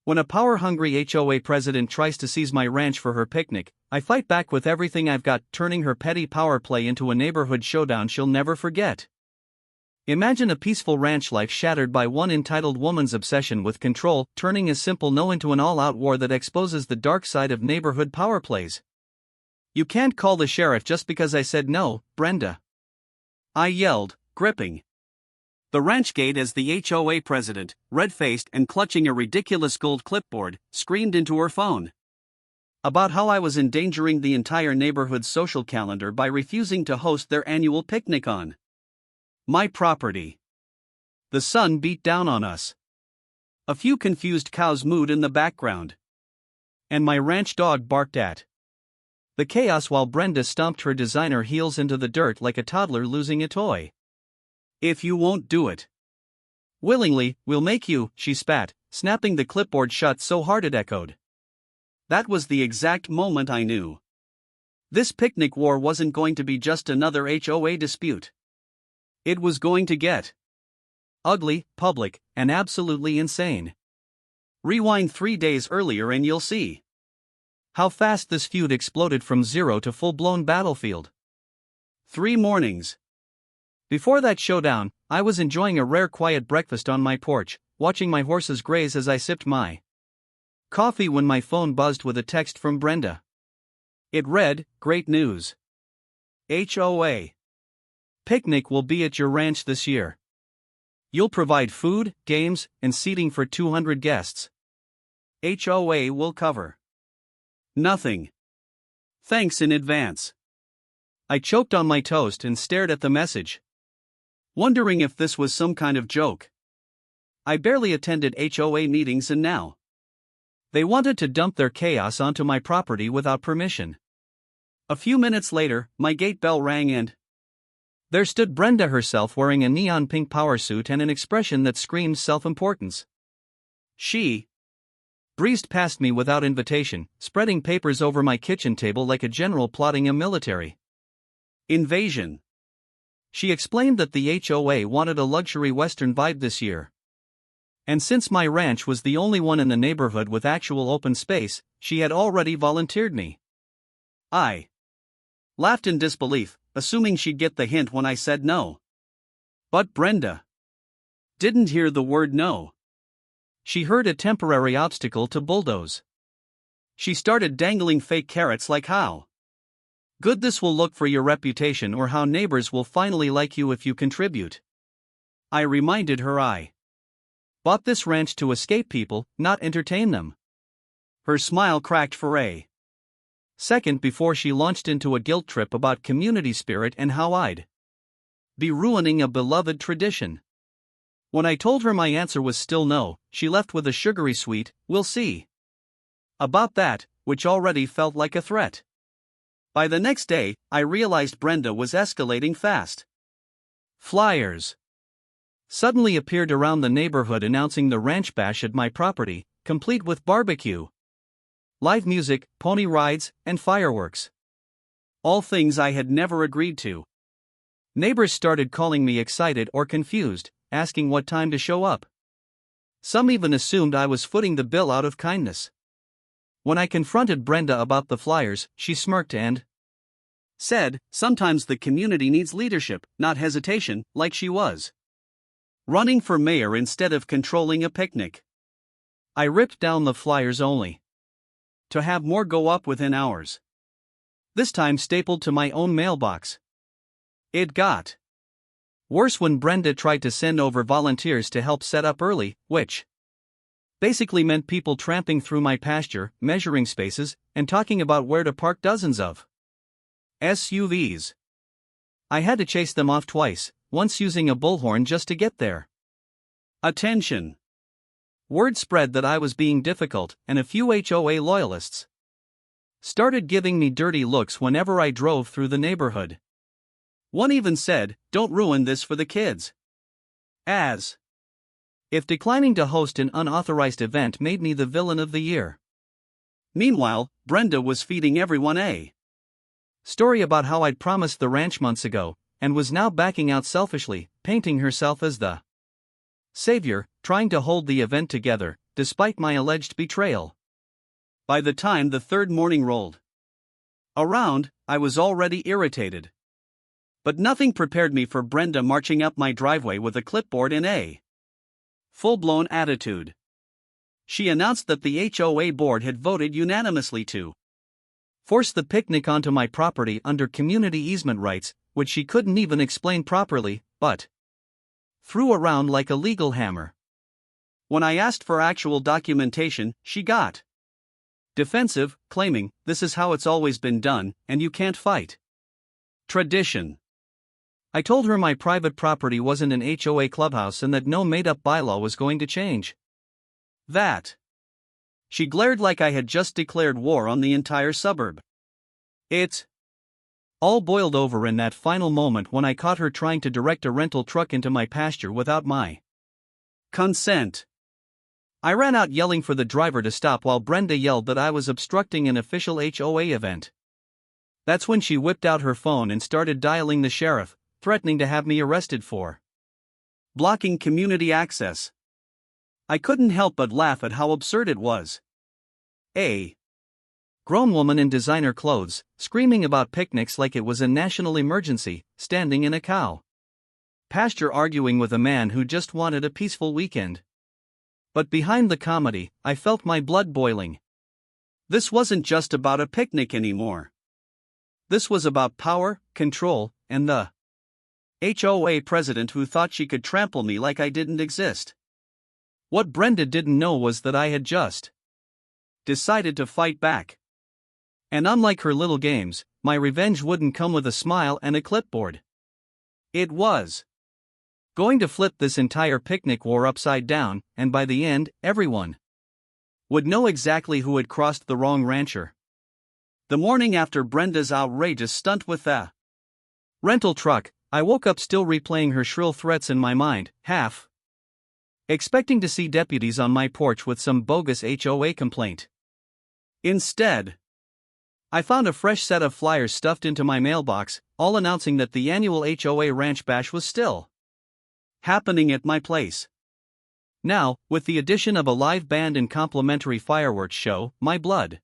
When a power-hungry HOA president tries to seize my ranch for her picnic, I fight back with everything I've got, turning her petty power play into a neighborhood showdown she'll never forget. Imagine a peaceful ranch life shattered by one entitled woman's obsession with control, turning a simple no into an all-out war that exposes the dark side of neighborhood power plays. "You can't call the sheriff just because I said no, Brenda," I yelled, gripping the ranch gate as the HOA president, red-faced and clutching a ridiculous gold clipboard, screamed into her phone about how I was endangering the entire neighborhood's social calendar by refusing to host their annual picnic on my property. The sun beat down on us. A few confused cows mooed in the background, and my ranch dog barked at the chaos while Brenda stomped her designer heels into the dirt like a toddler losing a toy. "If you won't do it willingly, we'll make you," she spat, snapping the clipboard shut so hard it echoed. That was the exact moment I knew this picnic war wasn't going to be just another HOA dispute. It was going to get ugly, public, and absolutely insane. Rewind 3 days earlier and you'll see how fast this feud exploded from zero to full-blown battlefield. 3 mornings before that showdown, I was enjoying a rare quiet breakfast on my porch, watching my horses graze as I sipped my coffee when my phone buzzed with a text from Brenda. It read, "Great news. HOA picnic will be at your ranch this year. You'll provide food, games, and seating for 200 guests. HOA will cover nothing. Thanks in advance." I choked on my toast and stared at the message, wondering if this was some kind of joke. I barely attended HOA meetings and now they wanted to dump their chaos onto my property without permission. A few minutes later, my gate bell rang and there stood Brenda herself wearing a neon pink power suit and an expression that screamed self-importance. She breezed past me without invitation, spreading papers over my kitchen table like a general plotting a military invasion. She explained that the HOA wanted a luxury Western vibe this year, and since my ranch was the only one in the neighborhood with actual open space, she had already volunteered me. I laughed in disbelief, assuming she'd get the hint when I said no. But Brenda didn't hear the word no. She heard a temporary obstacle to bulldoze. She started dangling fake carrots like how good this will look for your reputation or how neighbors will finally like you if you contribute. I reminded her I bought this ranch to escape people, not entertain them. Her smile cracked for a second before she launched into a guilt trip about community spirit and how I'd be ruining a beloved tradition. When I told her my answer was still no, she left with a sugary sweet, "We'll see about that," which already felt like a threat. By the next day, I realized Brenda was escalating fast. Flyers suddenly appeared around the neighborhood announcing the ranch bash at my property, complete with barbecue, live music, pony rides, and fireworks. All things I had never agreed to. Neighbors started calling me excited or confused, asking what time to show up. Some even assumed I was footing the bill out of kindness. When I confronted Brenda about the flyers, she smirked and said, "Sometimes the community needs leadership, not hesitation," like she was running for mayor instead of controlling a picnic. I ripped down the flyers only to have more go up within hours. This time stapled to my own mailbox. It got worse when Brenda tried to send over volunteers to help set up early, which basically meant people tramping through my pasture, measuring spaces, and talking about where to park dozens of SUVs. I had to chase them off twice, once using a bullhorn just to get there. Attention. Word spread that I was being difficult, and a few HOA loyalists started giving me dirty looks whenever I drove through the neighborhood. One even said, "Don't ruin this for the kids." As if declining to host an unauthorized event made me the villain of the year. Meanwhile, Brenda was feeding everyone a story about how I'd promised the ranch months ago, and was now backing out selfishly, painting herself as the savior, trying to hold the event together, despite my alleged betrayal. By the time the third morning rolled around, I was already irritated. But nothing prepared me for Brenda marching up my driveway with a clipboard in a full-blown attitude. She announced that the HOA board had voted unanimously to force the picnic onto my property under community easement rights, which she couldn't even explain properly, but threw around like a legal hammer. When I asked for actual documentation, she got defensive, claiming, "This is how it's always been done, and you can't fight tradition." I told her my private property wasn't an HOA clubhouse and that no made-up bylaw was going to change that. She glared like I had just declared war on the entire suburb. It all boiled over in that final moment when I caught her trying to direct a rental truck into my pasture without my consent. I ran out yelling for the driver to stop while Brenda yelled that I was obstructing an official HOA event. That's when she whipped out her phone and started dialing the sheriff, threatening to have me arrested for blocking community access. I couldn't help but laugh at how absurd it was. A grown woman in designer clothes, screaming about picnics like it was a national emergency, standing in a cow pasture arguing with a man who just wanted a peaceful weekend. But behind the comedy, I felt my blood boiling. This wasn't just about a picnic anymore. This was about power, control, and the HOA president who thought she could trample me like I didn't exist. What Brenda didn't know was that I had just decided to fight back. And unlike her little games, my revenge wouldn't come with a smile and a clipboard. It was going to flip this entire picnic war upside down, and by the end, everyone would know exactly who had crossed the wrong rancher. The morning after Brenda's outrageous stunt with the rental truck, I woke up still replaying her shrill threats in my mind, half expecting to see deputies on my porch with some bogus HOA complaint. Instead, I found a fresh set of flyers stuffed into my mailbox, all announcing that the annual HOA Ranch Bash was still happening at my place. Now, with the addition of a live band and complimentary fireworks show, my blood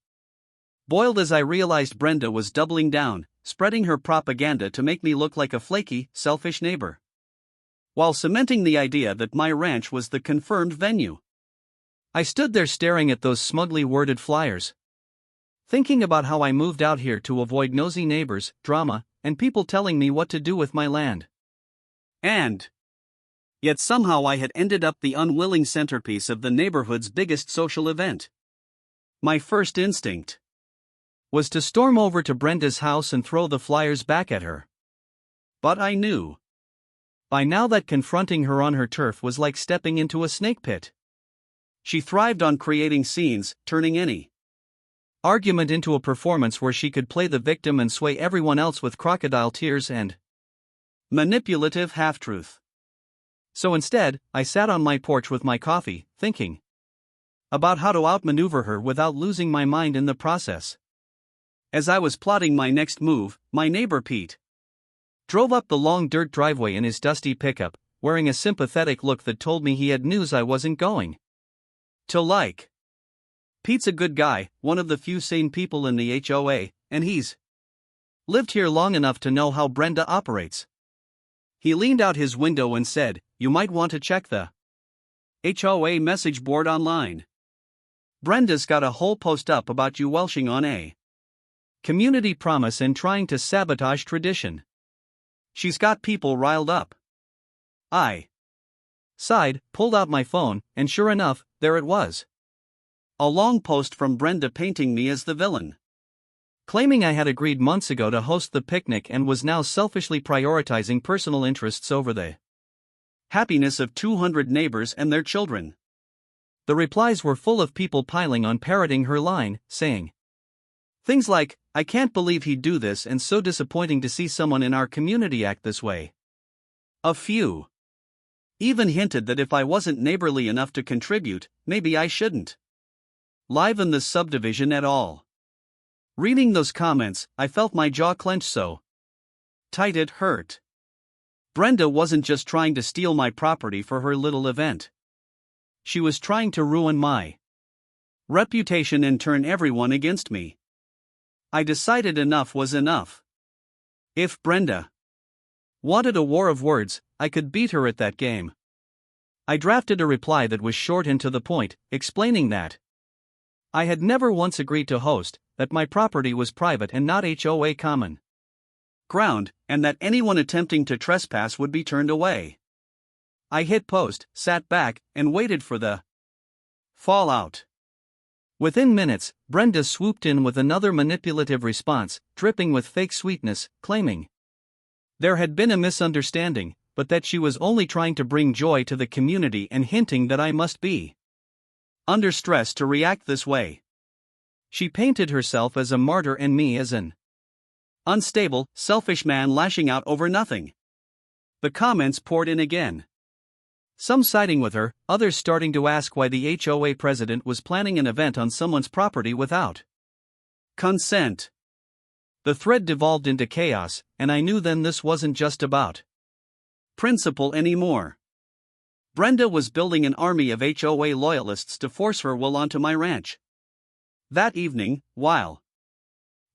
boiled as I realized Brenda was doubling down, spreading her propaganda to make me look like a flaky, selfish neighbor, while cementing the idea that my ranch was the confirmed venue. I stood there staring at those smugly worded flyers, thinking about how I moved out here to avoid nosy neighbors, drama, and people telling me what to do with my land. And yet somehow I had ended up the unwilling centerpiece of the neighborhood's biggest social event. My first instinct was to storm over to Brenda's house and throw the flyers back at her. But I knew by now that confronting her on her turf was like stepping into a snake pit. She thrived on creating scenes, turning any argument into a performance where she could play the victim and sway everyone else with crocodile tears and manipulative half-truth. So instead, I sat on my porch with my coffee, thinking about how to outmaneuver her without losing my mind in the process. As I was plotting my next move, my neighbor Pete drove up the long dirt driveway in his dusty pickup, wearing a sympathetic look that told me he had news I wasn't going to like. Pete's a good guy, one of the few sane people in the HOA, and he's lived here long enough to know how Brenda operates. He leaned out his window and said, "You might want to check the HOA message board online. Brenda's got a whole post up about you welshing on a community promise and trying to sabotage tradition. She's got people riled up." I sighed, pulled out my phone, and sure enough, there it was. A long post from Brenda painting me as the villain, claiming I had agreed months ago to host the picnic and was now selfishly prioritizing personal interests over the happiness of 200 neighbors and their children. The replies were full of people piling on parroting her line, saying things like, "I can't believe he'd do this and so disappointing to see someone in our community act this way." A few even hinted that if I wasn't neighborly enough to contribute, maybe I shouldn't liven the subdivision at all. Reading those comments, I felt my jaw clench so tight it hurt. Brenda wasn't just trying to steal my property for her little event. she was trying to ruin my reputation and turn everyone against me. I decided enough was enough. If Brenda wanted a war of words, I could beat her at that game. I drafted a reply that was short and to the point, explaining that I had never once agreed to host, that my property was private and not HOA common ground, and that anyone attempting to trespass would be turned away. I hit post, sat back, and waited for the fallout. Within minutes, Brenda swooped in with another manipulative response, dripping with fake sweetness, claiming there had been a misunderstanding, but that she was only trying to bring joy to the community and hinting that I must be under stress to react this way. She painted herself as a martyr and me as an unstable, selfish man lashing out over nothing. The comments poured in again. Some siding with her, others starting to ask why the HOA president was planning an event on someone's property without consent. The thread devolved into chaos, and I knew then this wasn't just about principle anymore. Brenda was building an army of HOA loyalists to force her will onto my ranch. That evening, while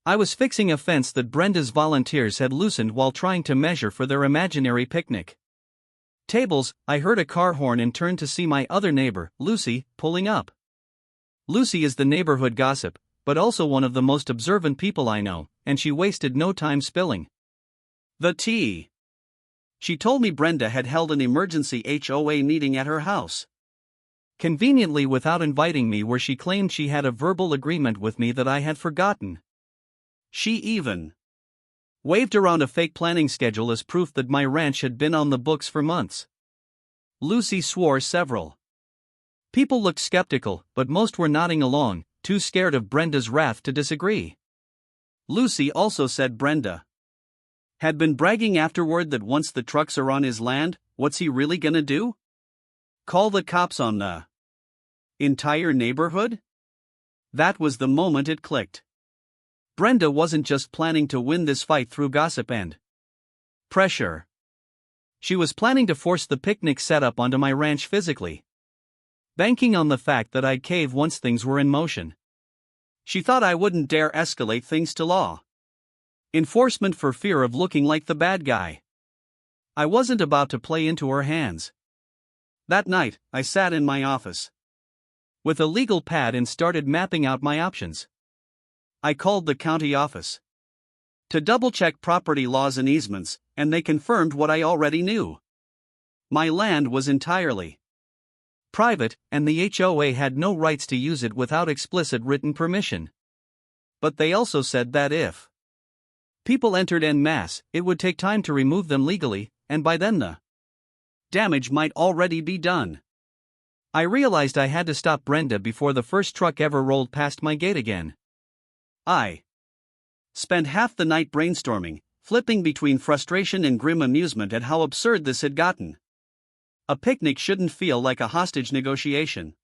I was fixing a fence that Brenda's volunteers had loosened while trying to measure for their imaginary picnic tables, I heard a car horn and turned to see my other neighbor, Lucy, pulling up. Lucy is the neighborhood gossip, but also one of the most observant people I know, and she wasted no time spilling the tea. She told me Brenda had held an emergency HOA meeting at her house, conveniently without inviting me, where she claimed she had a verbal agreement with me that I had forgotten. She even waved around a fake planning schedule as proof that my ranch had been on the books for months. Lucy swore several people looked skeptical, but most were nodding along, too scared of Brenda's wrath to disagree. Lucy also said Brenda had been bragging afterward that once the trucks are on his land, what's he really gonna do? Call the cops on the entire neighborhood? That was the moment it clicked. Brenda wasn't just planning to win this fight through gossip and pressure. She was planning to force the picnic setup onto my ranch physically, banking on the fact that I'd cave once things were in motion. She thought I wouldn't dare escalate things to law enforcement for fear of looking like the bad guy. I wasn't about to play into her hands. That night, I sat in my office with a legal pad and started mapping out my options. I called the county office to double-check property laws and easements, and they confirmed what I already knew. My land was entirely private, and the HOA had no rights to use it without explicit written permission. But they also said that if people entered en masse, it would take time to remove them legally, and by then the damage might already be done. I realized I had to stop Brenda before the first truck ever rolled past my gate again. I spent half the night brainstorming, flipping between frustration and grim amusement at how absurd this had gotten. A picnic shouldn't feel like a hostage negotiation.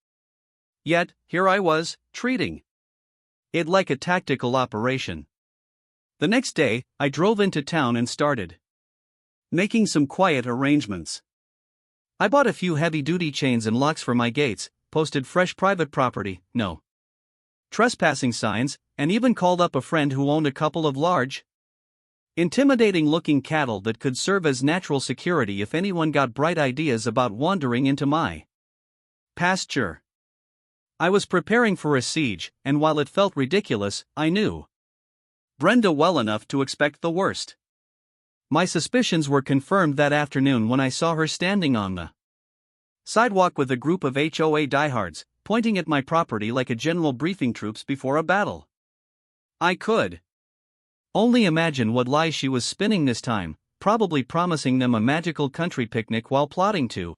Yet, here I was, treating it like a tactical operation. The next day, I drove into town and started making some quiet arrangements. I bought a few heavy-duty chains and locks for my gates, posted fresh private property, no trespassing signs, and even called up a friend who owned a couple of large, intimidating-looking cattle that could serve as natural security if anyone got bright ideas about wandering into my pasture. I was preparing for a siege, and while it felt ridiculous, I knew Brenda well enough to expect the worst. My suspicions were confirmed that afternoon when I saw her standing on the sidewalk with a group of HOA diehards, pointing at my property like a general briefing troops before a battle. I could only imagine what lies she was spinning this time, probably promising them a magical country picnic while plotting to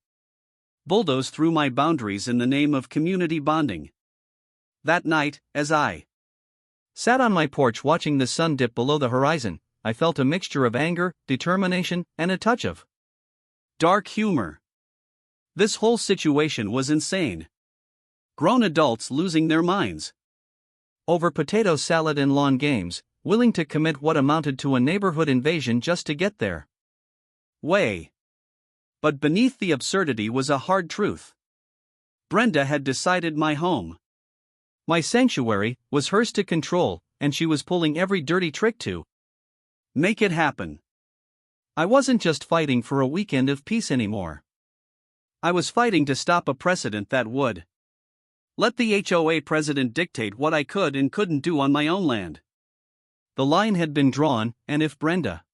bulldoze through my boundaries in the name of community bonding. That night, as I sat on my porch watching the sun dip below the horizon, I felt a mixture of anger, determination, and a touch of dark humor. This whole situation was insane. Grown adults losing their minds over potato salad and lawn games, willing to commit what amounted to a neighborhood invasion just to get their way. But beneath the absurdity was a hard truth. Brenda had decided my home, my sanctuary, was hers to control, and she was pulling every dirty trick to make it happen. I wasn't just fighting for a weekend of peace anymore. I was fighting to stop a precedent that would let the HOA president dictate what I could and couldn't do on my own land. The line had been drawn, and if Brenda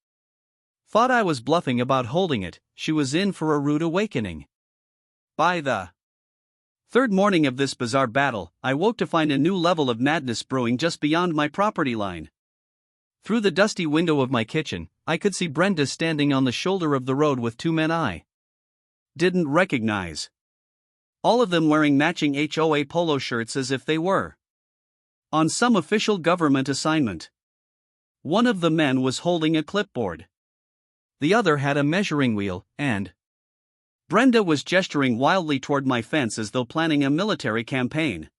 thought I was bluffing about holding it, she was in for a rude awakening. By the third morning of this bizarre battle, I woke to find a new level of madness brewing just beyond my property line. Through the dusty window of my kitchen, I could see Brenda standing on the shoulder of the road with two men I didn't recognize. All of them wearing matching HOA polo shirts as if they were on some official government assignment. One of the men was holding a clipboard. The other had a measuring wheel, and Brenda was gesturing wildly toward my fence as though planning a military campaign.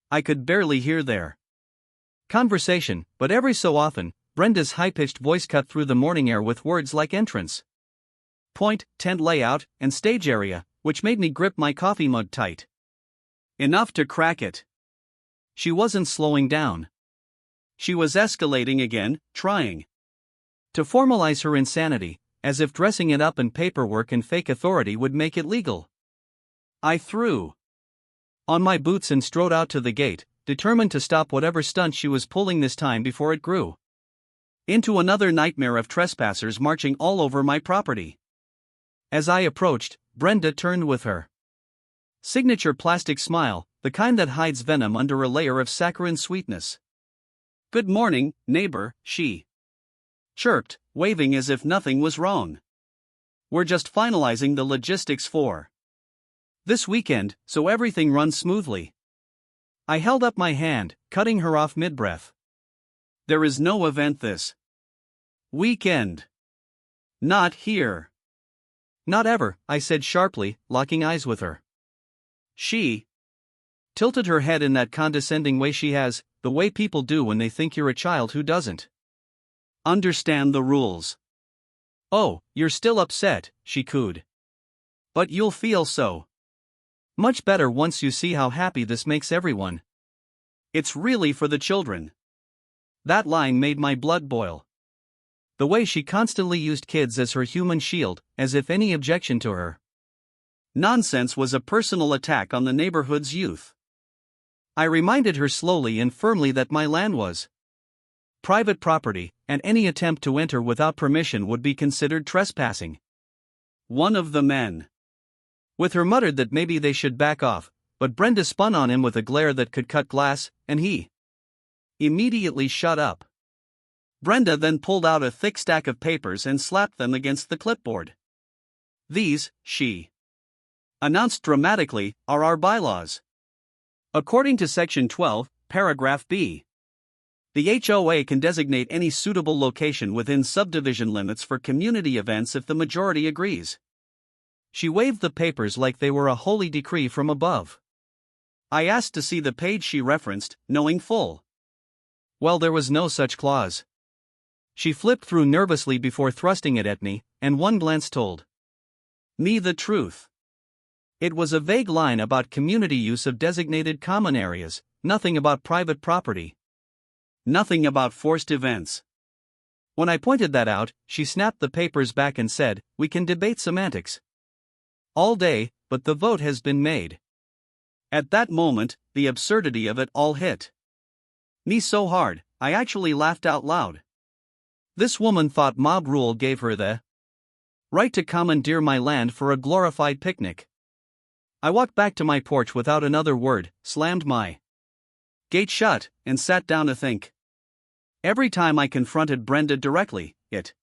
I could barely hear their conversation, but every so often, Brenda's high-pitched voice cut through the morning air with words like entrance point, tent layout, and stage area, which made me grip my coffee mug tight. Enough to crack it. She wasn't slowing down. She was escalating again, trying to formalize her insanity, as if dressing it up in paperwork and fake authority would make it legal. I threw on my boots and strode out to the gate, determined to stop whatever stunt she was pulling this time before it grew into another nightmare of trespassers marching all over my property. As I approached, Brenda turned with her signature plastic smile, the kind that hides venom under a layer of saccharine sweetness. "Good morning, neighbor," she chirped, waving as if nothing was wrong. "We're just finalizing the logistics for this weekend, so everything runs smoothly." I held up my hand, cutting her off mid-breath. "There is no event this weekend. Not here." "Not ever," I said sharply, locking eyes with her. She tilted her head in that condescending way she has, the way people do when they think you're a child who doesn't understand the rules. "Oh, you're still upset," she cooed. "But you'll feel so much better once you see how happy this makes everyone. It's really for the children." That line made my blood boil. The way she constantly used kids as her human shield, as if any objection to her nonsense was a personal attack on the neighborhood's youth. I reminded her slowly and firmly that my land was private property, and any attempt to enter without permission would be considered trespassing. One of the men with her muttered that maybe they should back off, but Brenda spun on him with a glare that could cut glass, and he immediately shut up. Brenda then pulled out a thick stack of papers and slapped them against the clipboard. "These," she announced dramatically, "are our bylaws. According to Section 12, Paragraph B, the HOA can designate any suitable location within subdivision limits for community events if the majority agrees." She waved the papers like they were a holy decree from above. I asked to see the page she referenced, knowing full well there was no such clause. She flipped through nervously before thrusting it at me, and one glance told me the truth. It was a vague line about community use of designated common areas, nothing about private property. Nothing about forced events. When I pointed that out, she snapped the papers back and said, "We can debate semantics all day, but the vote has been made." At that moment, the absurdity of it all hit me so hard, I actually laughed out loud. This woman thought mob rule gave her the right to commandeer my land for a glorified picnic. I walked back to my porch without another word, slammed my gate shut, and sat down to think. Every time I confronted Brenda directly, it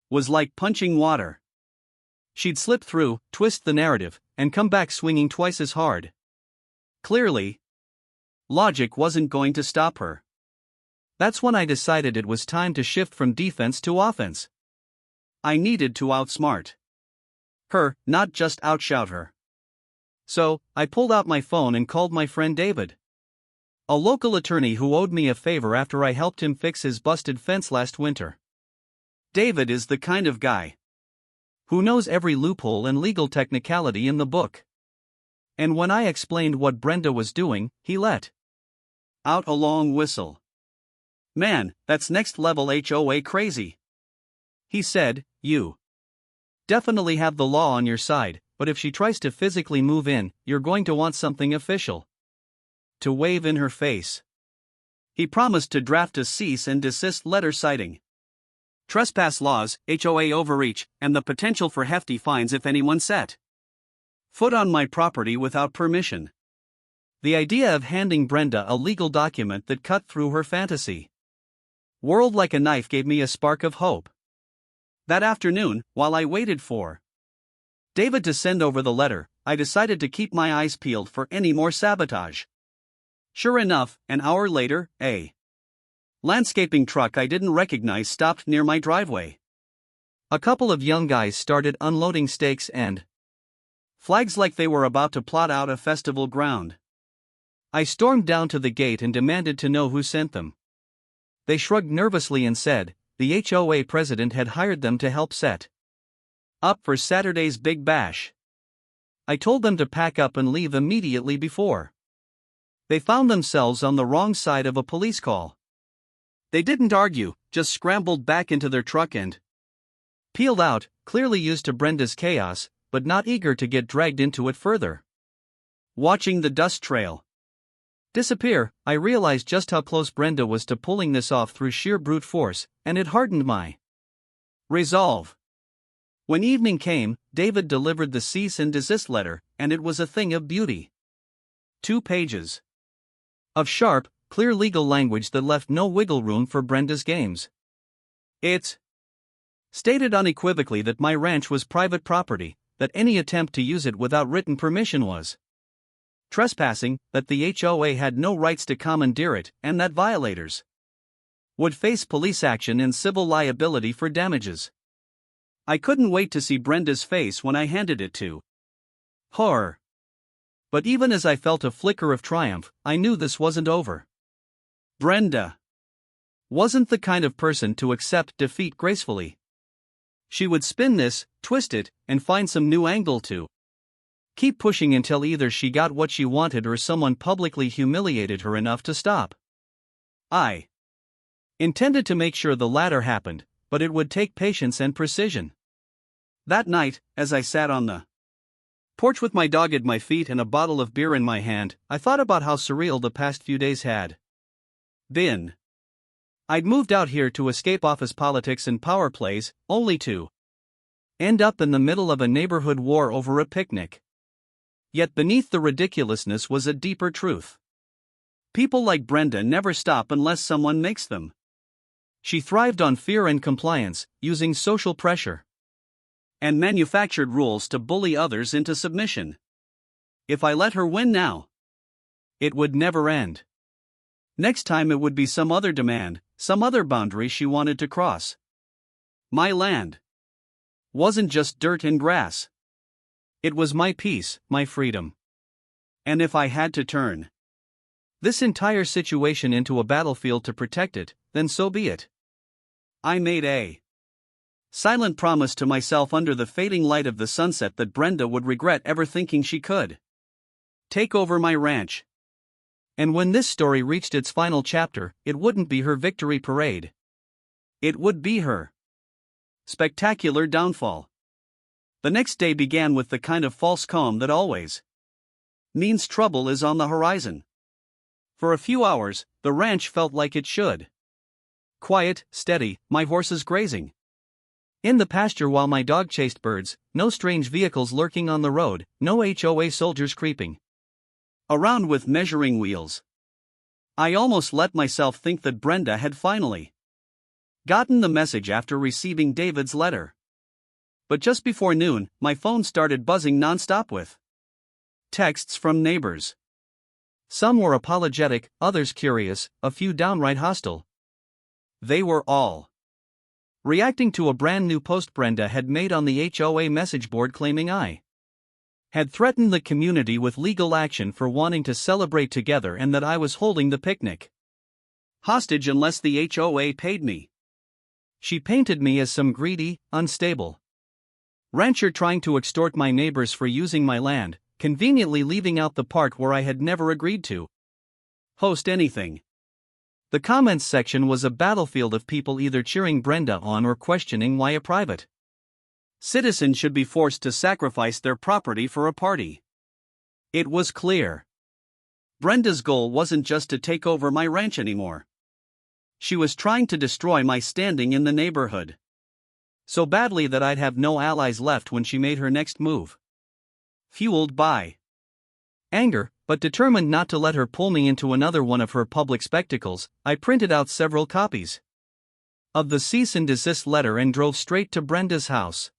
was like punching water. She'd slip through, twist the narrative, and come back swinging twice as hard. Clearly, logic wasn't going to stop her. That's when I decided it was time to shift from defense to offense. I needed to outsmart her, not just outshout her. So, I pulled out my phone and called my friend David, a local attorney who owed me a favor after I helped him fix his busted fence last winter. David is the kind of guy who knows every loophole and legal technicality in the book. And when I explained what Brenda was doing, he let out a long whistle. "Man, that's next level HOA crazy," he said. "You definitely have the law on your side, but if she tries to physically move in, you're going to want something official to wave in her face." He promised to draft a cease and desist letter citing trespass laws, HOA overreach, and the potential for hefty fines if anyone set foot on my property without permission. The idea of handing Brenda a legal document that cut through her fantasy world like a knife gave me a spark of hope. That afternoon, while I waited for David to send over the letter, I decided to keep my eyes peeled for any more sabotage. Sure enough, an hour later, a landscaping truck I didn't recognize stopped near my driveway. A couple of young guys started unloading stakes and flags like they were about to plot out a festival ground. I stormed down to the gate and demanded to know who sent them. They shrugged nervously and said the HOA president had hired them to help set up for Saturday's big bash. I told them to pack up and leave immediately before they found themselves on the wrong side of a police call. They didn't argue, just scrambled back into their truck and peeled out, clearly used to Brenda's chaos, but not eager to get dragged into it further. Watching the dust trail disappear, I realized just how close Brenda was to pulling this off through sheer brute force, and it hardened my resolve. When evening came, David delivered the cease and desist letter, and it was a thing of beauty. 2 pages of sharp, clear legal language that left no wiggle room for Brenda's games. It stated unequivocally that my ranch was private property, that any attempt to use it without written permission was trespassing, that the HOA had no rights to commandeer it, and that violators would face police action and civil liability for damages. I couldn't wait to see Brenda's face when I handed it to her. But even as I felt a flicker of triumph, I knew this wasn't over. Brenda wasn't the kind of person to accept defeat gracefully. She would spin this, twist it, and find some new angle to keep pushing until either she got what she wanted or someone publicly humiliated her enough to stop. I intended to make sure the latter happened, but it would take patience and precision. That night, as I sat on the porch with my dog at my feet and a bottle of beer in my hand, I thought about how surreal the past few days had been. I'd moved out here to escape office politics and power plays, only to end up in the middle of a neighborhood war over a picnic. Yet beneath the ridiculousness was a deeper truth. People like Brenda never stop unless someone makes them. She thrived on fear and compliance, using social pressure and manufactured rules to bully others into submission. If I let her win now, it would never end. Next time it would be some other demand, some other boundary she wanted to cross. My land wasn't just dirt and grass. It was my peace, my freedom. And if I had to turn this entire situation into a battlefield to protect it, then so be it. I made a silent promise to myself under the fading light of the sunset that Brenda would regret ever thinking she could take over my ranch. And when this story reached its final chapter, it wouldn't be her victory parade. It would be her spectacular downfall. The next day began with the kind of false calm that always means trouble is on the horizon. For a few hours, the ranch felt like it should. Quiet, steady, my horses grazing in the pasture while my dog chased birds, no strange vehicles lurking on the road, no HOA soldiers creeping around with measuring wheels. I almost let myself think that Brenda had finally gotten the message after receiving David's letter. But just before noon, my phone started buzzing nonstop with texts from neighbors. Some were apologetic, others curious, a few downright hostile. They were all reacting to a brand new post Brenda had made on the HOA message board claiming I had threatened the community with legal action for wanting to celebrate together and that I was holding the picnic hostage unless the HOA paid me. She painted me as some greedy, unstable rancher trying to extort my neighbors for using my land, conveniently leaving out the part where I had never agreed to host anything. The comments section was a battlefield of people either cheering Brenda on or questioning why a private citizen should be forced to sacrifice their property for a party. It was clear. Brenda's goal wasn't just to take over my ranch anymore. She was trying to destroy my standing in the neighborhood. So badly that I'd have no allies left when she made her next move. Fueled by anger, but determined not to let her pull me into another one of her public spectacles, I printed out several copies of the cease and desist letter and drove straight to Brenda's house.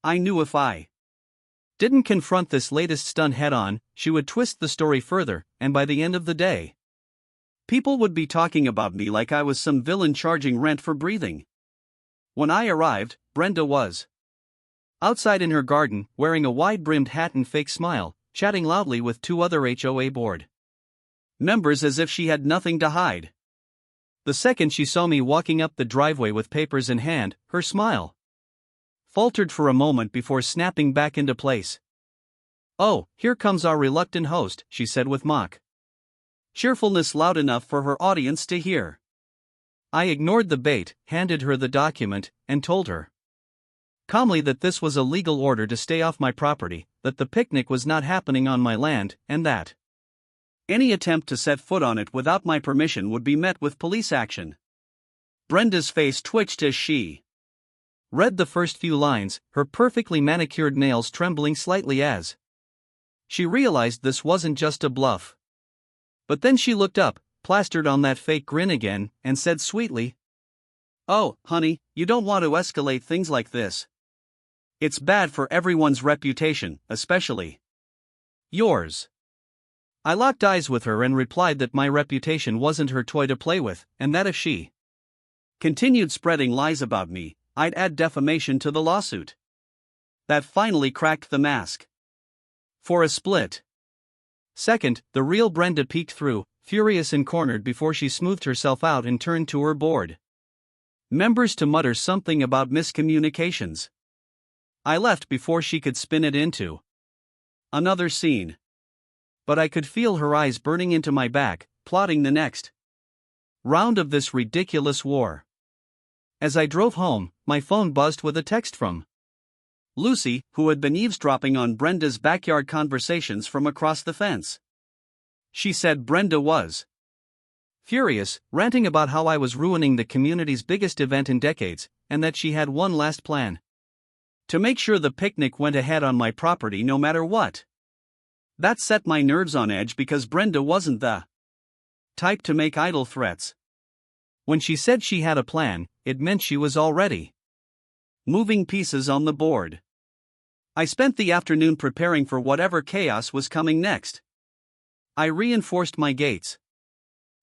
I knew if I didn't confront this latest stunt head-on, she would twist the story further, and by the end of the day, people would be talking about me like I was some villain charging rent for breathing. When I arrived, Brenda was outside in her garden, wearing a wide-brimmed hat and fake smile, chatting loudly with two other HOA board members as if she had nothing to hide. The second she saw me walking up the driveway with papers in hand, her smile faltered for a moment before snapping back into place. "Oh, here comes our reluctant host," she said with mock cheerfulness loud enough for her audience to hear. I ignored the bait, handed her the document, and told her calmly that this was a legal order to stay off my property, that the picnic was not happening on my land, and that any attempt to set foot on it without my permission would be met with police action. Brenda's face twitched as she read the first few lines, her perfectly manicured nails trembling slightly as she realized this wasn't just a bluff. But then she looked up, plastered on that fake grin again, and said sweetly, "Oh, honey, you don't want to escalate things like this. It's bad for everyone's reputation, especially yours." I locked eyes with her and replied that my reputation wasn't her toy to play with, and that if she continued spreading lies about me, I'd add defamation to the lawsuit. That finally cracked the mask. For a split second, the real Brenda peeked through, furious and cornered before she smoothed herself out and turned to her board members to mutter something about miscommunications. I left before she could spin it into another scene. But I could feel her eyes burning into my back, plotting the next round of this ridiculous war. As I drove home, my phone buzzed with a text from Lucy, who had been eavesdropping on Brenda's backyard conversations from across the fence. She said Brenda was furious, ranting about how I was ruining the community's biggest event in decades, and that she had one last plan: to make sure the picnic went ahead on my property no matter what. That set my nerves on edge because Brenda wasn't the type to make idle threats. When she said she had a plan, it meant she was already moving pieces on the board. I spent the afternoon preparing for whatever chaos was coming next. I reinforced my gates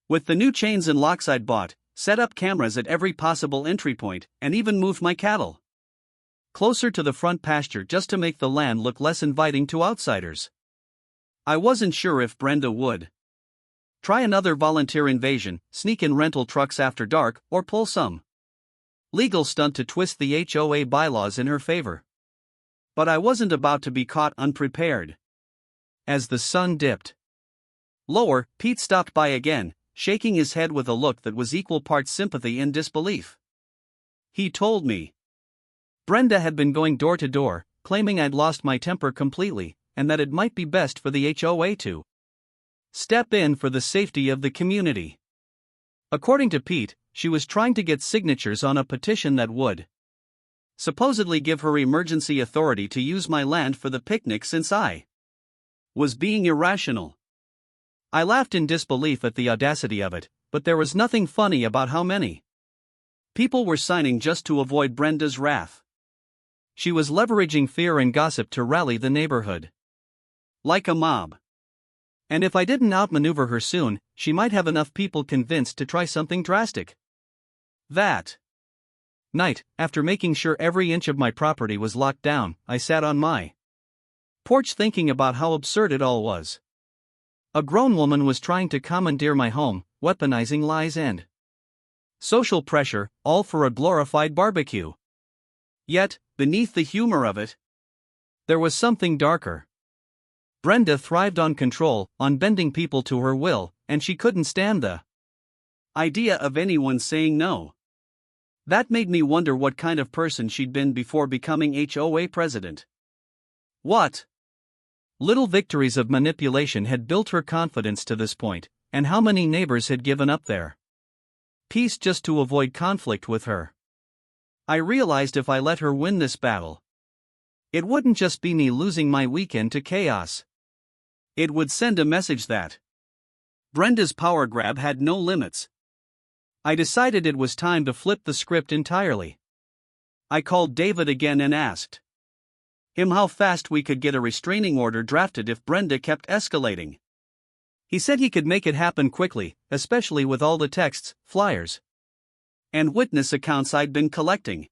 with the new chains and locks I'd bought, set up cameras at every possible entry point, and even moved my cattle closer to the front pasture just to make the land look less inviting to outsiders. I wasn't sure if Brenda would try another volunteer invasion, sneak in rental trucks after dark, or pull some legal stunt to twist the HOA bylaws in her favor. But I wasn't about to be caught unprepared. As the sun dipped lower, Pete stopped by again, shaking his head with a look that was equal parts sympathy and disbelief. He told me Brenda had been going door to door, claiming I'd lost my temper completely, and that it might be best for the HOA to step in for the safety of the community. According to Pete, she was trying to get signatures on a petition that would supposedly give her emergency authority to use my land for the picnic since I was being irrational. I laughed in disbelief at the audacity of it, but there was nothing funny about how many people were signing just to avoid Brenda's wrath. She was leveraging fear and gossip to rally the neighborhood like a mob. And if I didn't outmaneuver her soon, she might have enough people convinced to try something drastic. That night, after making sure every inch of my property was locked down, I sat on my porch thinking about how absurd it all was. A grown woman was trying to commandeer my home, weaponizing lies and social pressure, all for a glorified barbecue. Yet, beneath the humor of it, there was something darker. Brenda thrived on control, on bending people to her will, and she couldn't stand the idea of anyone saying no. That made me wonder what kind of person she'd been before becoming HOA president. What little victories of manipulation had built her confidence to this point, and how many neighbors had given up their peace just to avoid conflict with her. I realized if I let her win this battle, it wouldn't just be me losing my weekend to chaos. It would send a message that Brenda's power grab had no limits. I decided it was time to flip the script entirely. I called David again and asked him how fast we could get a restraining order drafted if Brenda kept escalating. He said he could make it happen quickly, especially with all the texts, flyers, and witness accounts I'd been collecting.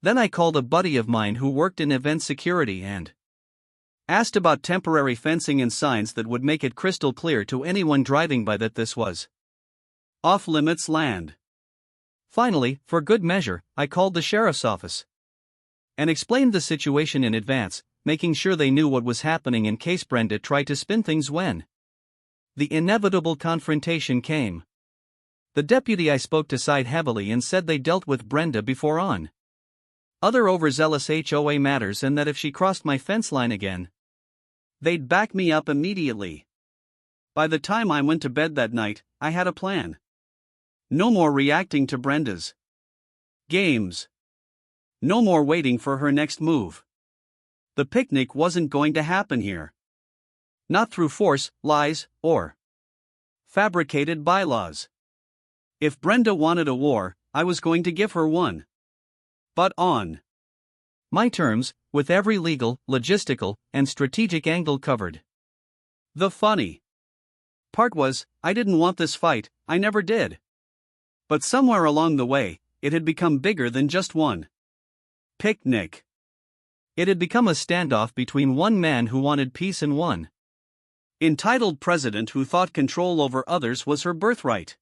Then I called a buddy of mine who worked in event security and asked about temporary fencing and signs that would make it crystal clear to anyone driving by that this was off-limits land. Finally, for good measure, I called the sheriff's office and explained the situation in advance, making sure they knew what was happening in case Brenda tried to spin things when the inevitable confrontation came. The deputy I spoke to sighed heavily and said they dealt with Brenda before on other overzealous HOA matters and that if she crossed my fence line again, they'd back me up immediately. By the time I went to bed that night, I had a plan. No more reacting to Brenda's games. No more waiting for her next move. The picnic wasn't going to happen here. Not through force, lies, or fabricated bylaws. If Brenda wanted a war, I was going to give her one. But on my terms, with every legal, logistical, and strategic angle covered. The funny part was, I didn't want this fight, I never did. But somewhere along the way, it had become bigger than just one picnic. It had become a standoff between one man who wanted peace and one entitled president who thought control over others was her birthright.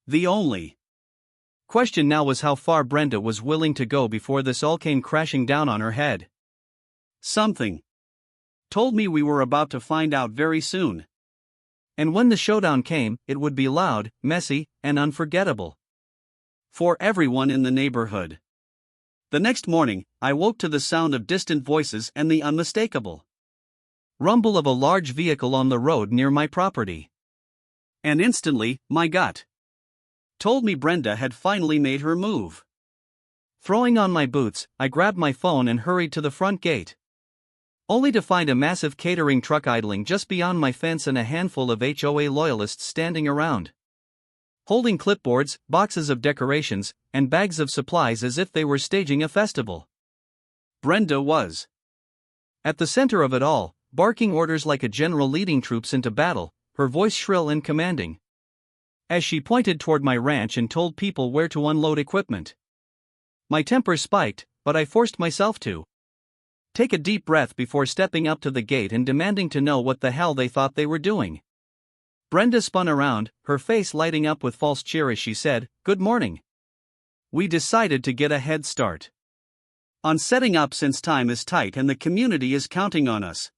The only question now was how far Brenda was willing to go before this all came crashing down on her head. Something told me we were about to find out very soon. And when the showdown came, it would be loud, messy, and unforgettable for everyone in the neighborhood. The next morning, I woke to the sound of distant voices and the unmistakable rumble of a large vehicle on the road near my property. And instantly, my gut told me Brenda had finally made her move. Throwing on my boots, I grabbed my phone and hurried to the front gate, only to find a massive catering truck idling just beyond my fence and a handful of HOA loyalists standing around, holding clipboards, boxes of decorations, and bags of supplies as if they were staging a festival. Brenda was at the center of it all, barking orders like a general leading troops into battle, her voice shrill and commanding, as she pointed toward my ranch and told people where to unload equipment. My temper spiked, but I forced myself to take a deep breath before stepping up to the gate and demanding to know what the hell they thought they were doing. Brenda spun around, her face lighting up with false cheer as she said, "Good morning. We decided to get a head start on setting up since time is tight and the community is counting on us."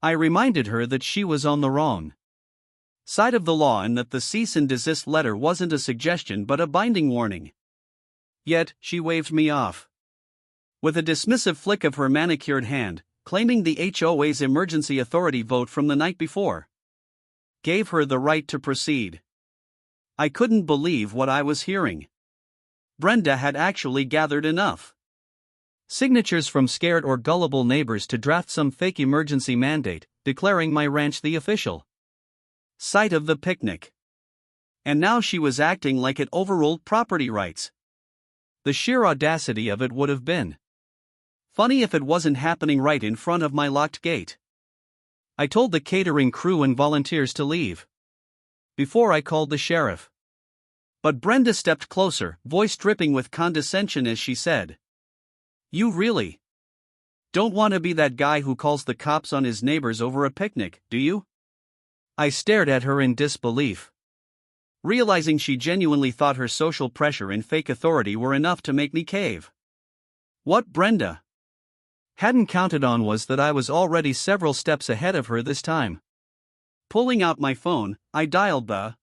I reminded her that she was on the wrong side of the law and that the cease and desist letter wasn't a suggestion but a binding warning. Yet, she waved me off with a dismissive flick of her manicured hand, claiming the HOA's emergency authority vote from the night before gave her the right to proceed. I couldn't believe what I was hearing. Brenda had actually gathered enough signatures from scared or gullible neighbors to draft some fake emergency mandate, declaring my ranch the official site of the picnic. And now she was acting like it overruled property rights. The sheer audacity of it would have been funny if it wasn't happening right in front of my locked gate. I told the catering crew and volunteers to leave before I called the sheriff. But Brenda stepped closer, voice dripping with condescension as she said, "You really don't want to be that guy who calls the cops on his neighbors over a picnic, do you?" I stared at her in disbelief, realizing she genuinely thought her social pressure and fake authority were enough to make me cave. "What, Brenda? hadn't counted on was that I was already several steps ahead of her this time. Pulling out my phone, I dialed the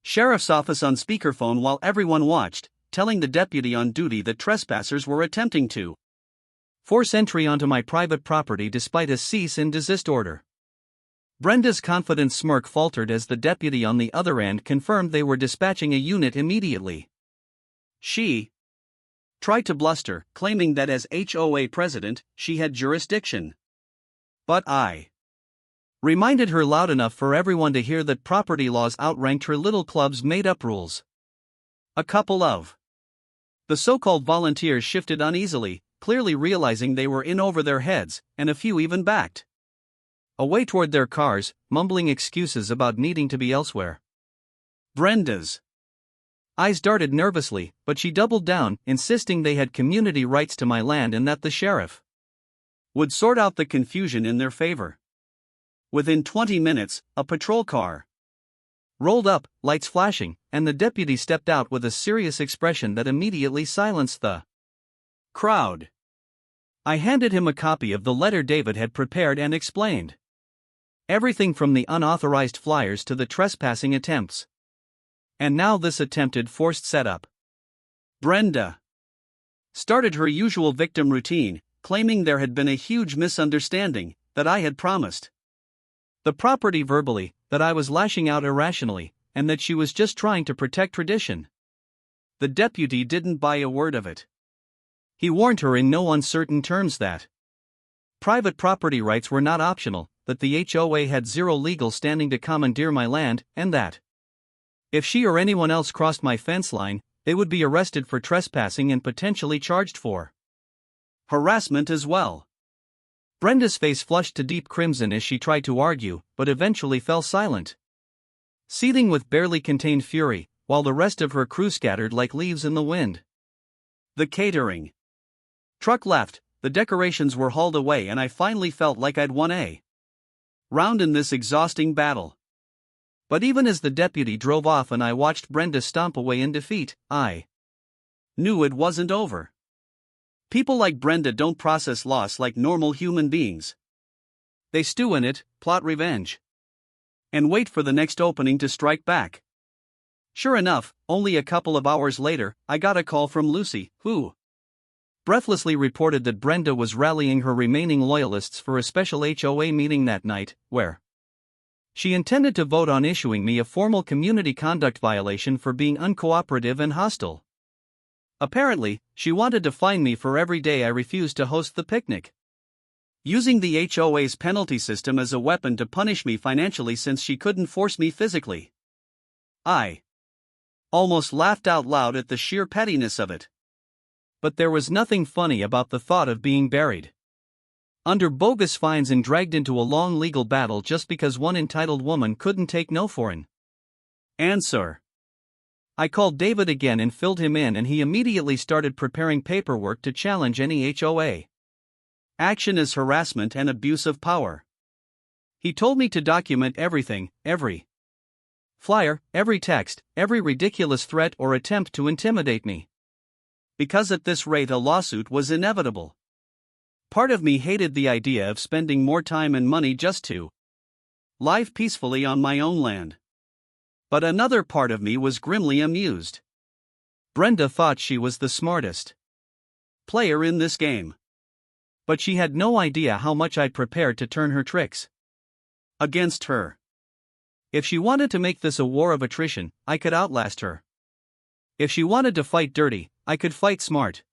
sheriff's office on speakerphone while everyone watched, telling the deputy on duty that trespassers were attempting to force entry onto my private property despite a cease and desist order. Brenda's confident smirk faltered as the deputy on the other end confirmed they were dispatching a unit immediately. She tried to bluster, claiming that as HOA president, she had jurisdiction. But I reminded her loud enough for everyone to hear that property laws outranked her little club's made-up rules. A couple of the so-called volunteers shifted uneasily, clearly realizing they were in over their heads, and a few even backed away toward their cars, mumbling excuses about needing to be elsewhere. Brenda's eyes darted nervously, but she doubled down, insisting they had community rights to my land and that the sheriff would sort out the confusion in their favor. Within 20 minutes, a patrol car rolled up, lights flashing, and the deputy stepped out with a serious expression that immediately silenced the crowd. I handed him a copy of the letter David had prepared and explained everything from the unauthorized flyers to the trespassing attempts. And now this attempted forced setup. Brenda started her usual victim routine, claiming there had been a huge misunderstanding, that I had promised the property verbally, that I was lashing out irrationally, and that she was just trying to protect tradition. The deputy didn't buy a word of it. He warned her in no uncertain terms that private property rights were not optional, that the HOA had zero legal standing to commandeer my land, and that if she or anyone else crossed my fence line, they would be arrested for trespassing and potentially charged for harassment as well. Brenda's face flushed to deep crimson as she tried to argue, but eventually fell silent, seething with barely contained fury, while the rest of her crew scattered like leaves in the wind. The catering truck left, the decorations were hauled away, and I finally felt like I'd won a round in this exhausting battle. But even as the deputy drove off and I watched Brenda stomp away in defeat, I knew it wasn't over. People like Brenda don't process loss like normal human beings. They stew in it, plot revenge, and wait for the next opening to strike back. Sure enough, only a couple of hours later, I got a call from Lucy, who breathlessly reported that Brenda was rallying her remaining loyalists for a special HOA meeting that night, where she intended to vote on issuing me a formal community conduct violation for being uncooperative and hostile. Apparently, she wanted to fine me for every day I refused to host the picnic, using the HOA's penalty system as a weapon to punish me financially since she couldn't force me physically. I almost laughed out loud at the sheer pettiness of it. But there was nothing funny about the thought of being buried under bogus fines and dragged into a long legal battle just because one entitled woman couldn't take no for an answer. I called David again and filled him in, and he immediately started preparing paperwork to challenge any HOA action as harassment and abuse of power. He told me to document everything, every flyer, every text, every ridiculous threat or attempt to intimidate me, because at this rate a lawsuit was inevitable. Part of me hated the idea of spending more time and money just to live peacefully on my own land. But another part of me was grimly amused. Brenda thought she was the smartest player in this game. But she had no idea how much I'd prepared to turn her tricks against her. If she wanted to make this a war of attrition, I could outlast her. If she wanted to fight dirty, I could fight smart.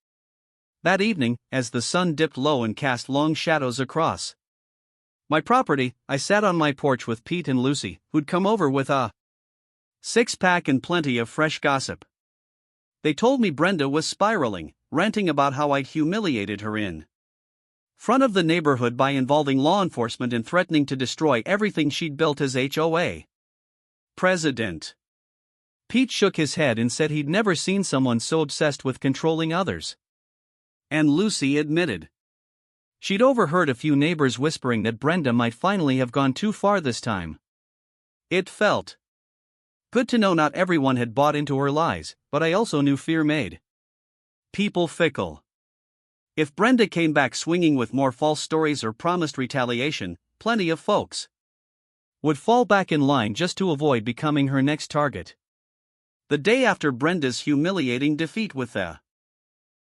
That evening, as the sun dipped low and cast long shadows across my property, I sat on my porch with Pete and Lucy, who'd come over with a six-pack and plenty of fresh gossip. They told me Brenda was spiraling, ranting about how I'd humiliated her in front of the neighborhood by involving law enforcement and threatening to destroy everything she'd built as HOA president. Pete shook his head and said he'd never seen someone so obsessed with controlling others. And Lucy admitted she'd overheard a few neighbors whispering that Brenda might finally have gone too far this time. It felt good to know not everyone had bought into her lies, but I also knew fear made people fickle. If Brenda came back swinging with more false stories or promised retaliation, plenty of folks would fall back in line just to avoid becoming her next target. The day after Brenda's humiliating defeat with the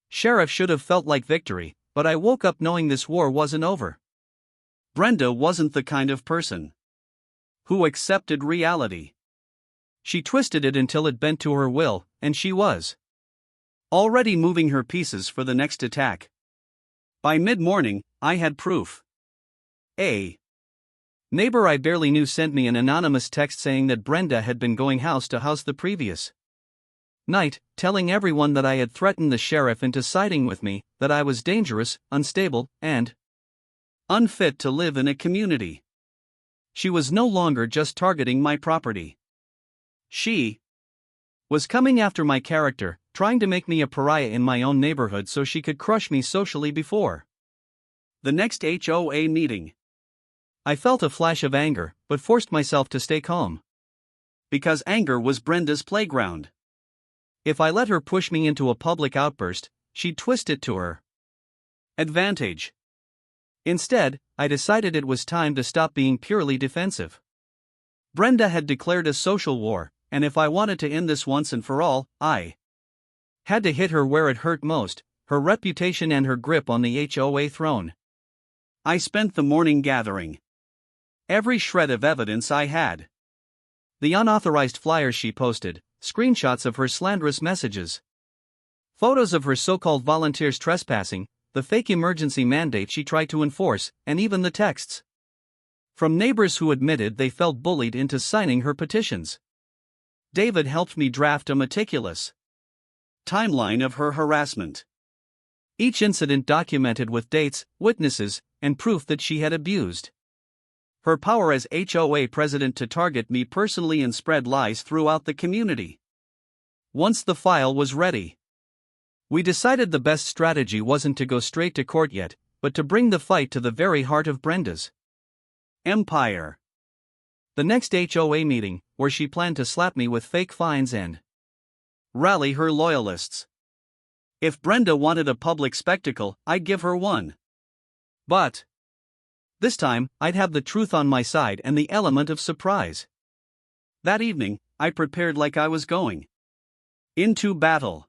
sheriff should have felt like victory, but I woke up knowing this war wasn't over. Brenda wasn't the kind of person who accepted reality. She twisted it until it bent to her will, and she was already moving her pieces for the next attack. By mid-morning, I had proof. A neighbor I barely knew sent me an anonymous text saying that Brenda had been going house to house the previous night, telling everyone that I had threatened the sheriff into siding with me, that I was dangerous, unstable, and unfit to live in a community. She was no longer just targeting my property. She was coming after my character, trying to make me a pariah in my own neighborhood so she could crush me socially before the next HOA meeting. I felt a flash of anger, but forced myself to stay calm. Because anger was Brenda's playground. If I let her push me into a public outburst, she'd twist it to her advantage. Instead, I decided it was time to stop being purely defensive. Brenda had declared a social war, and if I wanted to end this once and for all, I had to hit her where it hurt most, her reputation and her grip on the HOA throne. I spent the morning gathering every shred of evidence I had. The unauthorized flyers she posted, screenshots of her slanderous messages, photos of her so-called volunteers trespassing, the fake emergency mandate she tried to enforce, and even the texts from neighbors who admitted they felt bullied into signing her petitions. David helped me draft a meticulous timeline of her harassment. Each incident documented with dates, witnesses, and proof that she had abused her power as HOA president to target me personally and spread lies throughout the community. Once the file was ready, we decided the best strategy wasn't to go straight to court yet, but to bring the fight to the very heart of Brenda's empire. The next HOA meeting, where she planned to slap me with fake fines and rally her loyalists. If Brenda wanted a public spectacle, I'd give her one. But this time, I'd have the truth on my side and the element of surprise. That evening, I prepared like I was going into battle.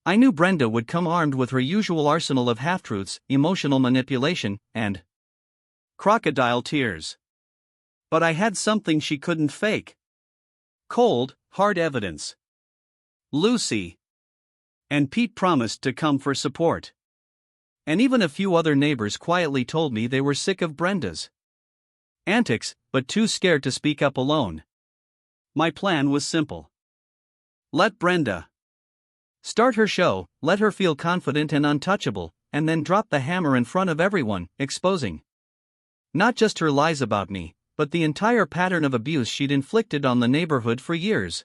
I knew Brenda would come armed with her usual arsenal of half-truths, emotional manipulation, and crocodile tears. But I had something she couldn't fake. Cold, hard evidence. Lucy and Pete promised to come for support. And even a few other neighbors quietly told me they were sick of Brenda's antics, but too scared to speak up alone. My plan was simple. Let Brenda start her show, let her feel confident and untouchable, and then drop the hammer in front of everyone, exposing not just her lies about me, but the entire pattern of abuse she'd inflicted on the neighborhood for years.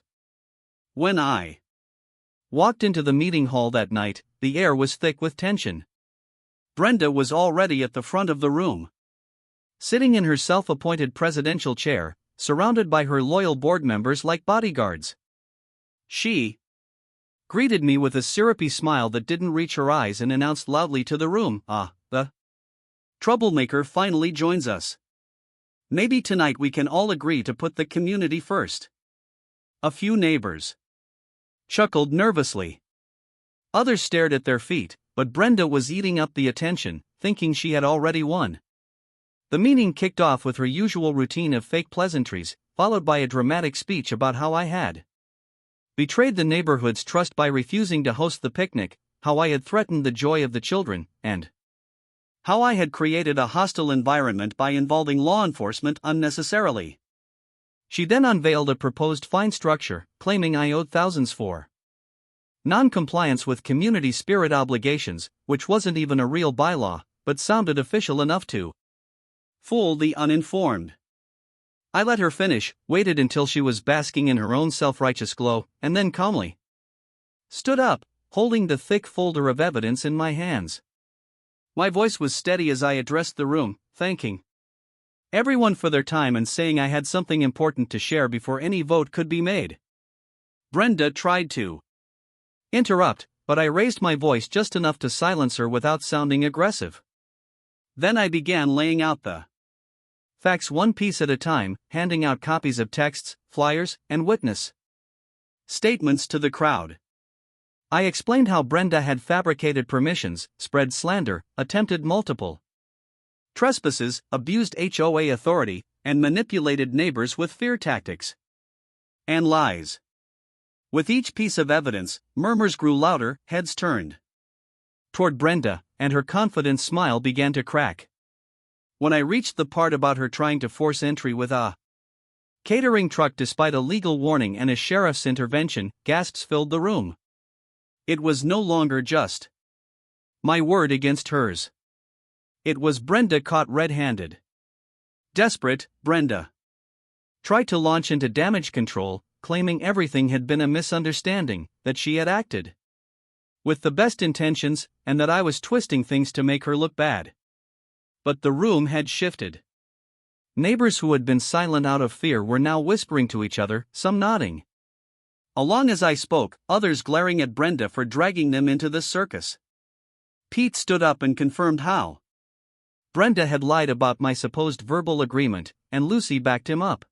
When I walked into the meeting hall that night, the air was thick with tension. Brenda was already at the front of the room, sitting in her self-appointed presidential chair, surrounded by her loyal board members like bodyguards. She greeted me with a syrupy smile that didn't reach her eyes and announced loudly to the room, the troublemaker finally joins us. Maybe tonight we can all agree to put the community first. A few neighbors chuckled nervously. Others stared at their feet, but Brenda was eating up the attention, thinking she had already won. The meeting kicked off with her usual routine of fake pleasantries, followed by a dramatic speech about how I had betrayed the neighborhood's trust by refusing to host the picnic, how I had threatened the joy of the children, and how I had created a hostile environment by involving law enforcement unnecessarily. She then unveiled a proposed fine structure, claiming I owed thousands for non-compliance with community spirit obligations, which wasn't even a real bylaw, but sounded official enough to fool the uninformed. I let her finish, waited until she was basking in her own self-righteous glow, and then calmly stood up, holding the thick folder of evidence in my hands. My voice was steady as I addressed the room, thanking everyone for their time and saying I had something important to share before any vote could be made. Brenda tried to interrupt, but I raised my voice just enough to silence her without sounding aggressive. Then I began laying out the facts one piece at a time, handing out copies of texts, flyers, and witness statements to the crowd. I explained how Brenda had fabricated permissions, spread slander, attempted multiple trespasses, abused HOA authority, and manipulated neighbors with fear tactics and lies. With each piece of evidence, murmurs grew louder, heads turned toward Brenda, and her confident smile began to crack. When I reached the part about her trying to force entry with a catering truck despite a legal warning and a sheriff's intervention, gasps filled the room. It was no longer just my word against hers. It was Brenda caught red-handed. Desperate, Brenda tried to launch into damage control, claiming everything had been a misunderstanding, that she had acted with the best intentions, and that I was twisting things to make her look bad. But the room had shifted. Neighbors who had been silent out of fear were now whispering to each other, some nodding along as I spoke, others glaring at Brenda for dragging them into this circus. Pete stood up and confirmed how Brenda had lied about my supposed verbal agreement, and Lucy backed him up,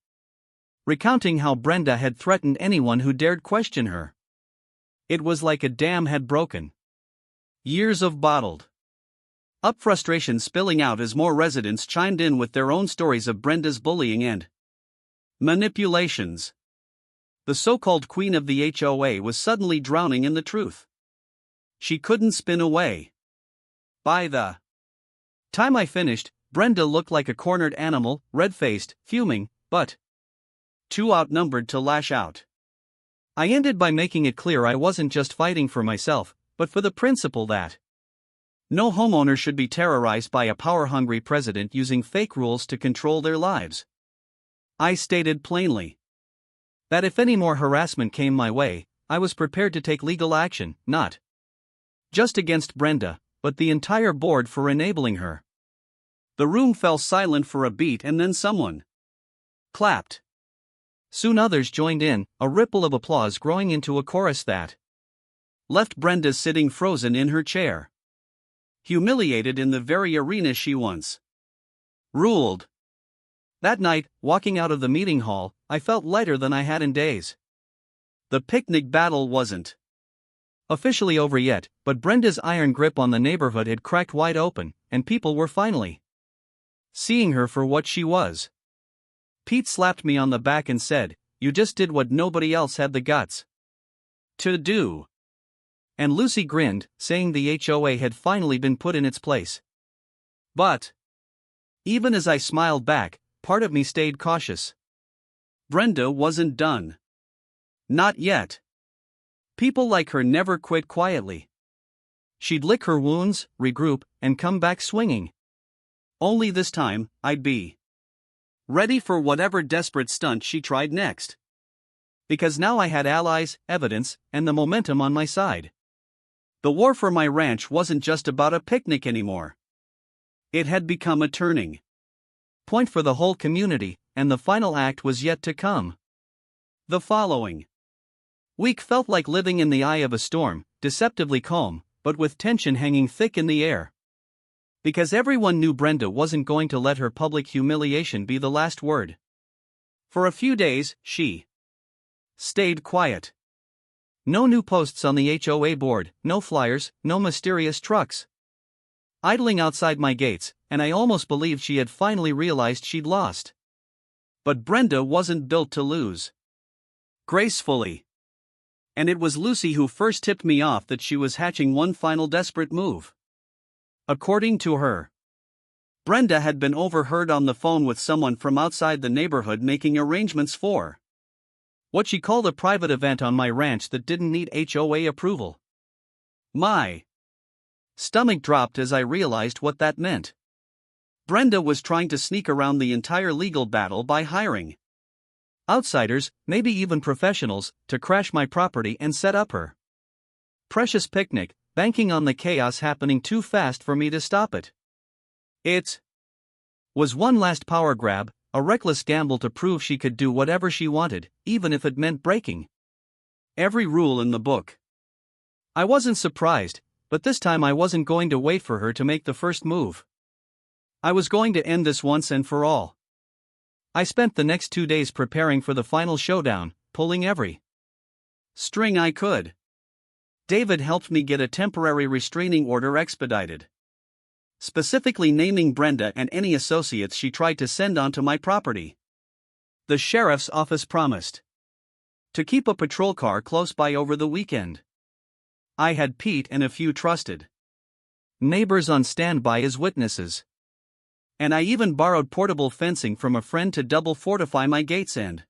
recounting how Brenda had threatened anyone who dared question her. It was like a dam had broken. Years of bottled up frustration spilling out as more residents chimed in with their own stories of Brenda's bullying and manipulations. The so-called queen of the HOA was suddenly drowning in the truth. She couldn't spin away. By the time I finished, Brenda looked like a cornered animal, red-faced, fuming, but too outnumbered to lash out. I ended by making it clear I wasn't just fighting for myself, but for the principle that no homeowner should be terrorized by a power-hungry president using fake rules to control their lives. I stated plainly that if any more harassment came my way, I was prepared to take legal action, not just against Brenda, but the entire board for enabling her. The room fell silent for a beat and then someone clapped. Soon others joined in, a ripple of applause growing into a chorus that left Brenda sitting frozen in her chair, humiliated in the very arena she once ruled. That night, walking out of the meeting hall, I felt lighter than I had in days. The picnic battle wasn't officially over yet, but Brenda's iron grip on the neighborhood had cracked wide open, and people were finally seeing her for what she was. Pete slapped me on the back and said, "You just did what nobody else had the guts to do." And Lucy grinned, saying the HOA had finally been put in its place. But even as I smiled back, part of me stayed cautious. Brenda wasn't done. Not yet. People like her never quit quietly. She'd lick her wounds, regroup, and come back swinging. Only this time, I'd be ready for whatever desperate stunt she tried next. Because now I had allies, evidence, and the momentum on my side. The war for my ranch wasn't just about a picnic anymore. It had become a turning point for the whole community, and the final act was yet to come. The following week felt like living in the eye of a storm, deceptively calm, but with tension hanging thick in the air. Because everyone knew Brenda wasn't going to let her public humiliation be the last word. For a few days, she stayed quiet. No new posts on the HOA board, no flyers, no mysterious trucks idling outside my gates, and I almost believed she had finally realized she'd lost. But Brenda wasn't built to lose gracefully. And it was Lucy who first tipped me off that she was hatching one final desperate move. According to her, Brenda had been overheard on the phone with someone from outside the neighborhood making arrangements for what she called a private event on my ranch that didn't need HOA approval. My stomach dropped as I realized what that meant. Brenda was trying to sneak around the entire legal battle by hiring outsiders, maybe even professionals, to crash my property and set up her precious picnic, banking on the chaos happening too fast for me to stop it. It was one last power grab, a reckless gamble to prove she could do whatever she wanted, even if it meant breaking every rule in the book. I wasn't surprised, but this time I wasn't going to wait for her to make the first move. I was going to end this once and for all. I spent the next 2 days preparing for the final showdown, pulling every string I could. David helped me get a temporary restraining order expedited, specifically naming Brenda and any associates she tried to send onto my property. The sheriff's office promised to keep a patrol car close by over the weekend. I had Pete and a few trusted neighbors on standby as witnesses. And I even borrowed portable fencing from a friend to double fortify my gates and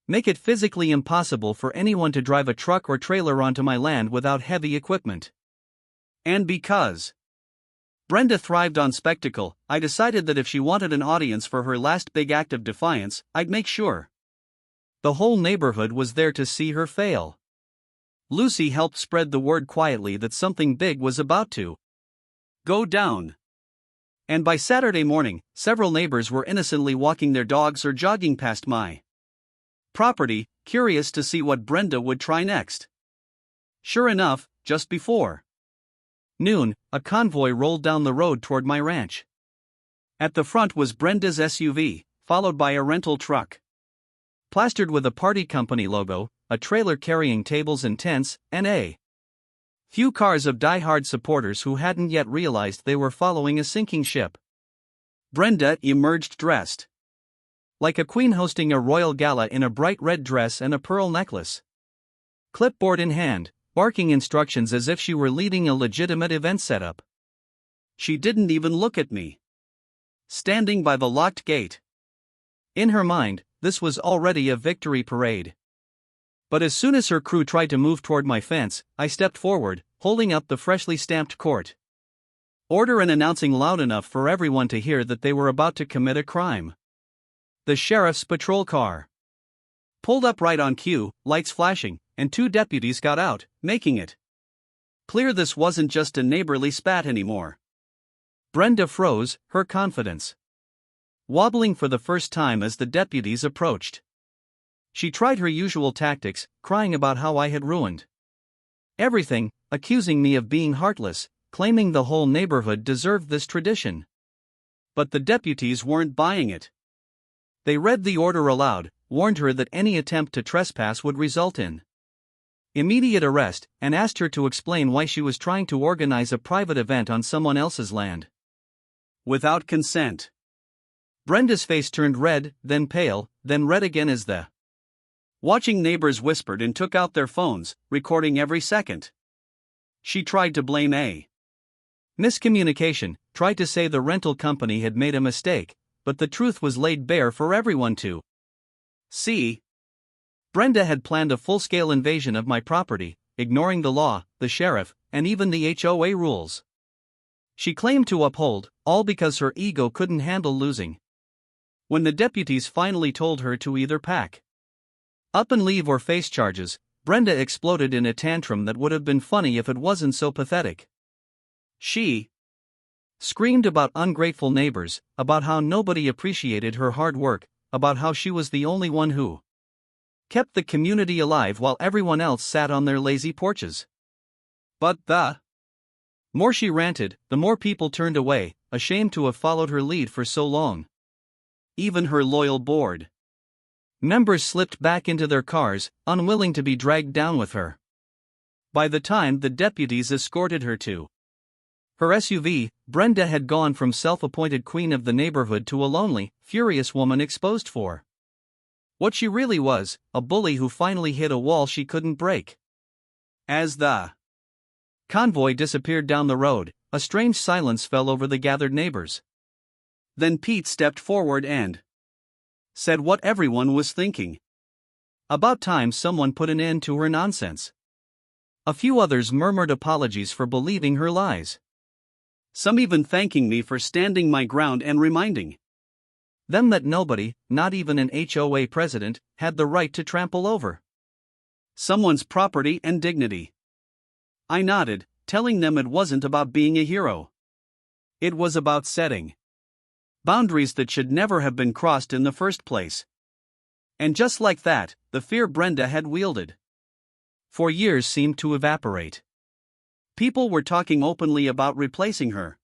make it physically impossible for anyone to drive a truck or trailer onto my land without heavy equipment. And because Brenda thrived on spectacle, I decided that if she wanted an audience for her last big act of defiance, I'd make sure the whole neighborhood was there to see her fail. Lucy helped spread the word quietly that something big was about to go down. And by Saturday morning, several neighbors were innocently walking their dogs or jogging past my property, curious to see what Brenda would try next. Sure enough, just before noon, a convoy rolled down the road toward my ranch. At the front was Brenda's SUV, followed by a rental truck, plastered with a party company logo, a trailer carrying tables and tents, and a few cars of die-hard supporters who hadn't yet realized they were following a sinking ship. Brenda emerged dressed like a queen hosting a royal gala in a bright red dress and a pearl necklace, clipboard in hand, barking instructions as if she were leading a legitimate event setup. She didn't even look at me, standing by the locked gate. In her mind, this was already a victory parade. But as soon as her crew tried to move toward my fence, I stepped forward, holding up the freshly stamped court order and announcing loud enough for everyone to hear that they were about to commit a crime. The sheriff's patrol car pulled up right on cue, lights flashing, and 2 deputies got out, making it clear this wasn't just a neighborly spat anymore. Brenda froze, her confidence wobbling for the first time as the deputies approached. She tried her usual tactics, crying about how I had ruined everything, accusing me of being heartless, claiming the whole neighborhood deserved this tradition. But the deputies weren't buying it. They read the order aloud, warned her that any attempt to trespass would result in immediate arrest, and asked her to explain why she was trying to organize a private event on someone else's land without consent. Brenda's face turned red, then pale, then red again as the watching neighbors whispered and took out their phones, recording every second. She tried to blame a miscommunication, tried to say the rental company had made a mistake, but the truth was laid bare for everyone to see. Brenda had planned a full-scale invasion of my property, ignoring the law, the sheriff, and even the HOA rules. She claimed to uphold, all because her ego couldn't handle losing. When the deputies finally told her to either pack up and leave or face charges, Brenda exploded in a tantrum that would have been funny if it wasn't so pathetic. She screamed about ungrateful neighbors, about how nobody appreciated her hard work, about how she was the only one who kept the community alive while everyone else sat on their lazy porches. But the more she ranted, the more people turned away, ashamed to have followed her lead for so long. Even her loyal board members slipped back into their cars, unwilling to be dragged down with her. By the time the deputies escorted her to her SUV, Brenda had gone from self-appointed queen of the neighborhood to a lonely, furious woman exposed for what she really was, a bully who finally hit a wall she couldn't break. As the convoy disappeared down the road, a strange silence fell over the gathered neighbors. Then Pete stepped forward and said what everyone was thinking. About time someone put an end to her nonsense. A few others murmured apologies for believing her lies. Some even thanking me for standing my ground and reminding them that nobody, not even an HOA president, had the right to trample over someone's property and dignity. I nodded, telling them it wasn't about being a hero. It was about setting boundaries that should never have been crossed in the first place. And just like that, the fear Brenda had wielded for years seemed to evaporate. People were talking openly about replacing her.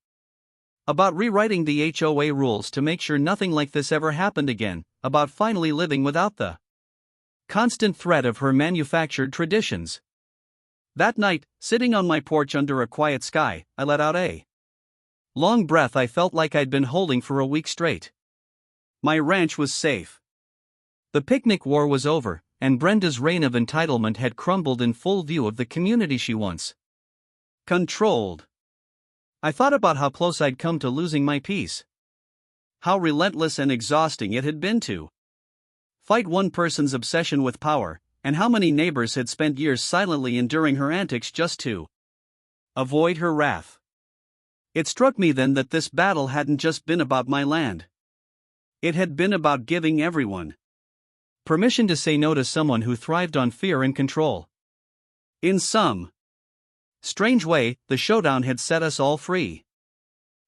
About rewriting the HOA rules to make sure nothing like this ever happened again, about finally living without the constant threat of her manufactured traditions. That night, sitting on my porch under a quiet sky, I let out a long breath I felt like I'd been holding for a week straight. My ranch was safe. The picnic war was over, and Brenda's reign of entitlement had crumbled in full view of the community she once controlled. I thought about how close I'd come to losing my peace. How relentless and exhausting it had been to fight one person's obsession with power, and how many neighbors had spent years silently enduring her antics just to avoid her wrath. It struck me then that this battle hadn't just been about my land. It had been about giving everyone permission to say no to someone who thrived on fear and control. In some strange way, the showdown had set us all free.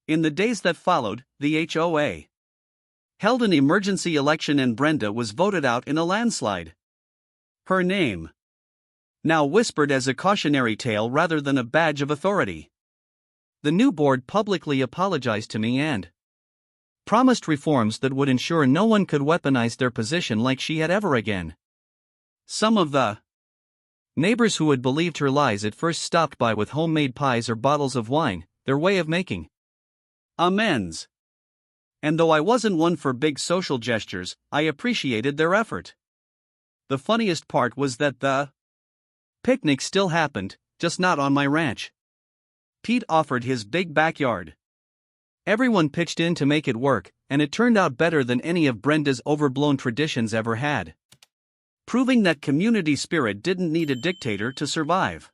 In the days that followed, the HOA held an emergency election and Brenda was voted out in a landslide. Her name now whispered as a cautionary tale rather than a badge of authority. The new board publicly apologized to me and promised reforms that would ensure no one could weaponize their position like she had ever again. Some of the neighbors who had believed her lies at first stopped by with homemade pies or bottles of wine, their way of making amends. And though I wasn't one for big social gestures, I appreciated their effort. The funniest part was that the picnic still happened, just not on my ranch. Pete offered his big backyard. Everyone pitched in to make it work, and it turned out better than any of Brenda's overblown traditions ever had. Proving that community spirit didn't need a dictator to survive.